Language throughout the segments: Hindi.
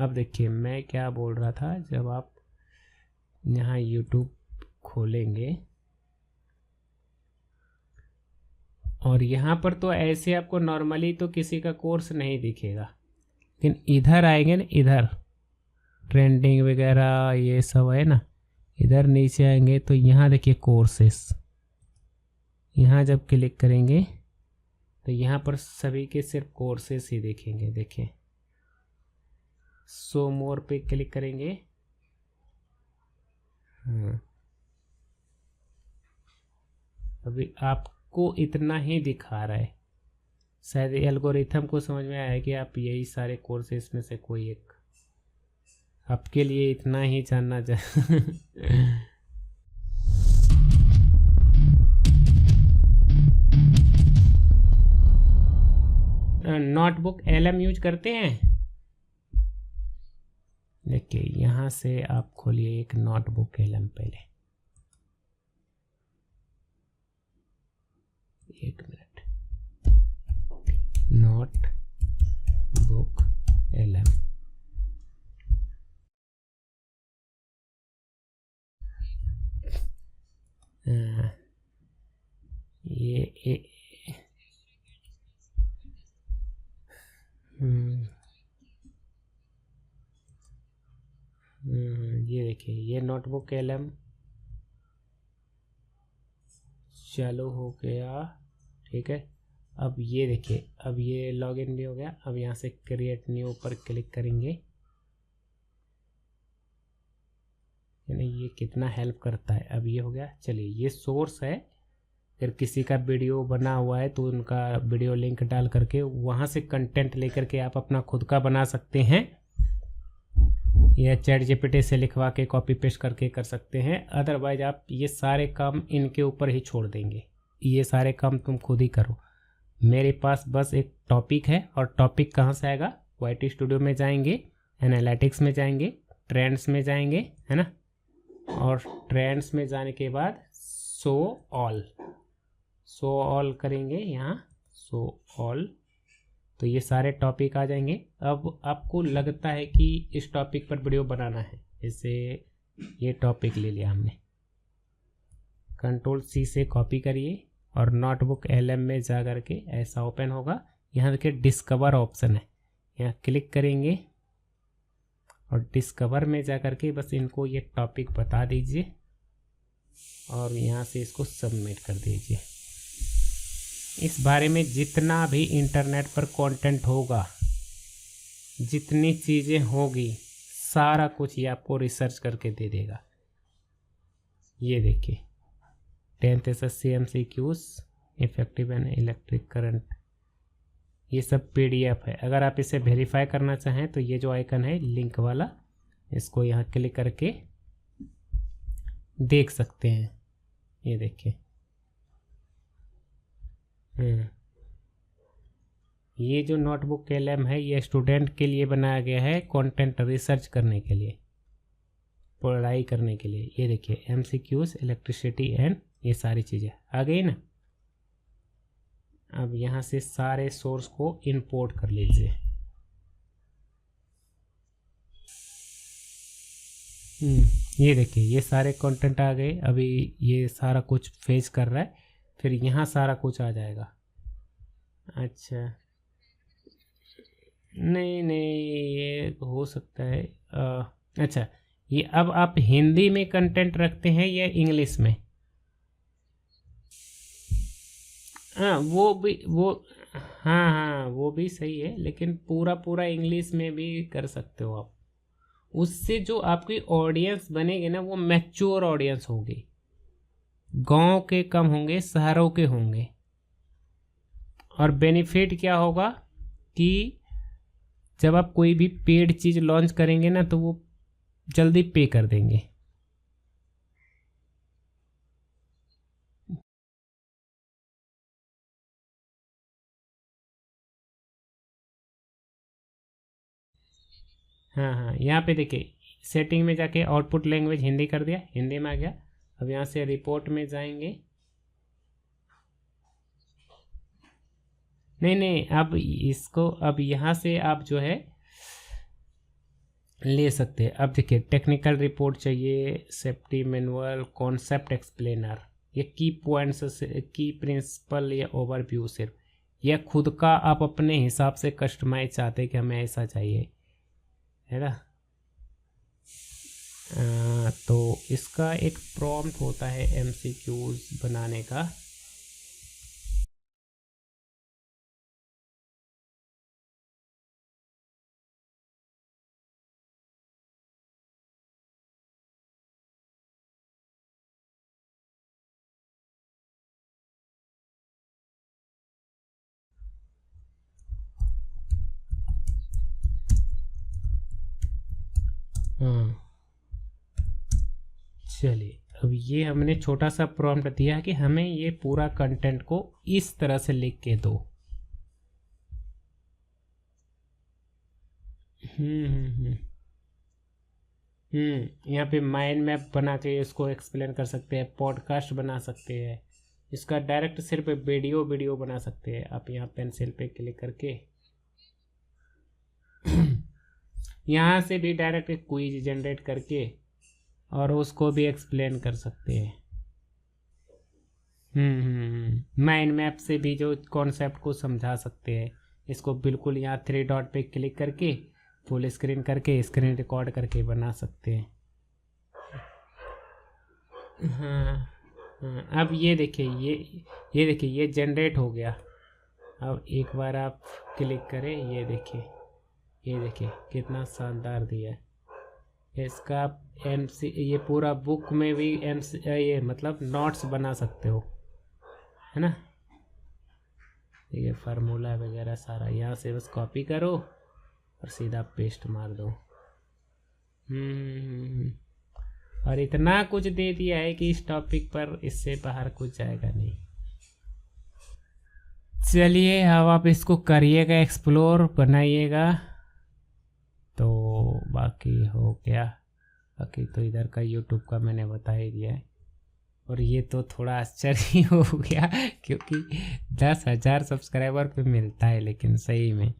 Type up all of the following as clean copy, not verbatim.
अब देखिए मैं क्या बोल रहा था, जब आप यहाँ यूट्यूब खोलेंगे और यहाँ पर तो ऐसे आपको नॉर्मली तो किसी का कोर्स नहीं दिखेगा, लेकिन इधर आएंगे ना, इधर ट्रेंडिंग वगैरह ये सब है ना, इधर नीचे आएंगे तो यहाँ देखिए कोर्सेस। यहाँ जब क्लिक करेंगे तो यहाँ पर सभी के सिर्फ कोर्सेस ही देखेंगे। देखें, शो मोर पे क्लिक करेंगे। हाँ, अभी आपको इतना ही दिखा रहा है। शायद एल्गोरिथम को समझ में आया कि आप यही सारे कोर्सेस में से कोई एक, आपके लिए इतना ही जानना नोटबुक एलएम यूज करते हैं। देखिए यहाँ से आप खोलिए एक नोटबुक एलएम पहले, एक मिनट, नोटबुक एलएम। ये ये देखिए ये नोटबुक एलएम चालू हो गया। ठीक है, अब ये देखिए, अब ये लॉगिन भी हो गया। अब यहाँ से क्रिएट न्यू पर क्लिक करेंगे। यानी ये कितना हेल्प करता है। अब ये हो गया। चलिए, ये सोर्स है। अगर किसी का वीडियो बना हुआ है तो उनका वीडियो लिंक डाल करके वहाँ से कंटेंट लेकर के आप अपना खुद का बना सकते हैं, या चैट जीपीटी से लिखवा के कॉपी पेस्ट करके कर सकते हैं। अदरवाइज आप ये सारे काम इनके ऊपर ही छोड़ देंगे, ये सारे काम तुम खुद ही करो। मेरे पास बस एक टॉपिक है, और टॉपिक कहाँ से आएगा, वाईटी स्टूडियो में जाएंगे, एनालिटिक्स में जाएंगे, ट्रेंड्स में जाएंगे, है ना, और ट्रेंड्स में जाने के बाद शो ऑल करेंगे, यहाँ शो ऑल, तो ये सारे टॉपिक आ जाएंगे। अब आपको लगता है कि इस टॉपिक पर वीडियो बनाना है, जैसे ये टॉपिक ले लिया हमने, कंट्रोल सी से कॉपी करिए और नोटबुक एलएम में जा कर के ऐसा ओपन होगा। यहाँ देखिए डिस्कवर ऑप्शन है, यहाँ क्लिक करेंगे और डिस्कवर में जा कर के बस इनको ये टॉपिक बता दीजिए और यहाँ से इसको सबमिट कर दीजिए। इस बारे में जितना भी इंटरनेट पर कंटेंट होगा, जितनी चीज़ें होगी, सारा कुछ ये आपको रिसर्च करके दे देगा। ये देखिए 10th SSC MCQs, effective and electric current, ये सब PDF है। अगर आप इसे वेरीफाई करना चाहें तो ये जो आइकन है लिंक वाला, इसको यहाँ क्लिक करके देख सकते हैं। ये देखिए, ये जो नोटबुक एलएम है ये स्टूडेंट के लिए बनाया गया है, कंटेंट रिसर्च करने के लिए, पढ़ाई करने के लिए। ये देखिए MCQs, इलेक्ट्रिसिटी एंड ये सारी चीज़ें आ गई ना। अब यहाँ से सारे सोर्स को इंपोर्ट कर लीजिए। ये देखिए ये सारे कंटेंट आ गए। अभी ये सारा कुछ फेच कर रहा है, फिर यहाँ सारा कुछ आ जाएगा। अच्छा, नहीं ये हो सकता है। अच्छा, ये अब आप हिंदी में कंटेंट रखते हैं या इंग्लिश में? हाँ वो भी सही है, लेकिन पूरा इंग्लिश में भी कर सकते हो आप। उससे जो आपकी ऑडियंस बनेगी ना, वो मैच्योर ऑडियंस होगी, गांव के कम होंगे, शहरों के होंगे। और बेनिफिट क्या होगा कि जब आप कोई भी पेड चीज़ लॉन्च करेंगे ना, तो वो जल्दी पे कर देंगे। हाँ, यहाँ पे देखिए सेटिंग में जाके आउटपुट लैंग्वेज हिंदी कर दिया, हिंदी में आ गया। अब यहाँ से रिपोर्ट में जाएंगे। नहीं, अब इसको, अब यहाँ से आप जो है ले सकते हैं। अब देखिए टेक्निकल रिपोर्ट चाहिए, सेफ्टी मैनुअल, कॉन्सेप्ट एक्सप्लेनर, ये की पॉइंट्स से, की प्रिंसिपल या ओवरव्यू, सिर्फ यह खुद का आप अपने हिसाब से कस्टमाइज चाहते हैं कि हमें ऐसा चाहिए, है ना। तो इसका एक प्रॉम्प्ट होता है एमसीक्यूज बनाने का। हाँ चलिए, अब ये हमने छोटा सा प्रॉम्प्ट दिया है कि हमें ये पूरा कंटेंट को इस तरह से लिख के दो। यहाँ पे माइंड मैप बना के इसको एक्सप्लेन कर सकते हैं, पॉडकास्ट बना सकते हैं, इसका डायरेक्ट सिर्फ वीडियो बना सकते हैं। आप यहाँ पेंसिल पे क्लिक करके यहाँ से भी डायरेक्ट क्विज जनरेट करके और उसको भी एक्सप्लेन कर सकते हैं। माइंड मैप से भी जो कॉन्सेप्ट को समझा सकते हैं। इसको बिल्कुल यहाँ 3 डॉट पे क्लिक करके फुल स्क्रीन करके स्क्रीन रिकॉर्ड करके बना सकते हैं। हाँ, अब ये देखिए, ये देखिए ये जनरेट हो गया। अब एक बार आप क्लिक करें, ये देखिए कितना शानदार दिया है। इसका ये पूरा बुक में भी ये मतलब नोट्स बना सकते हो, है ना। ये फार्मूला वगैरह सारा यहाँ से बस कॉपी करो और सीधा पेस्ट मार दो। और इतना कुछ दे दिया है कि इस टॉपिक पर इससे बाहर कुछ जाएगा नहीं। चलिए अब आप इसको करिएगा, एक्सप्लोर बनाइएगा, तो बाकी हो गया। बाकी तो इधर का यूट्यूब का मैंने बता ही दिया है। और ये तो थोड़ा आश्चर्य हो गया क्योंकि 10,000 सब्सक्राइबर पे मिलता है, लेकिन सही में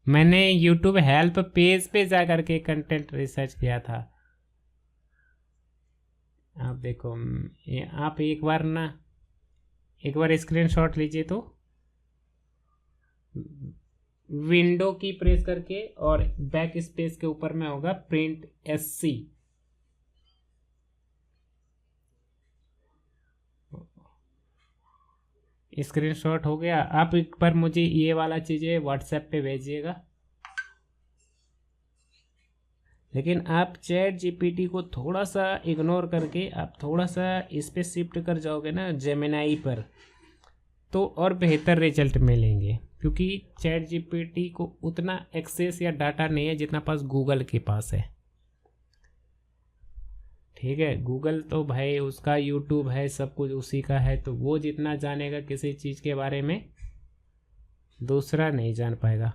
मैंने यूट्यूब हेल्प पेज पे जा करके कंटेंट रिसर्च किया था। आप देखो, आप एक बार स्क्रीनशॉट लीजिए, तो विंडो की प्रेस करके और बैक स्पेस के ऊपर में होगा प्रिंट SC। स्क्रीनशॉट हो गया। आप एक बार मुझे ये वाला चीज़ें व्हाट्सएप पे भेजिएगा। लेकिन आप चैट GPT को थोड़ा सा इग्नोर करके आप थोड़ा सा इस पे शिफ्ट कर जाओगे ना, जेमिनाई पर, तो और बेहतर रिजल्ट मिलेंगे। क्योंकि चैट GPT को उतना एक्सेस या डाटा नहीं है जितना पास गूगल के पास है। ठीक है, गूगल तो भाई उसका यूट्यूब है, सब कुछ उसी का है, तो वो जितना जानेगा किसी चीज़ के बारे में दूसरा नहीं जान पाएगा।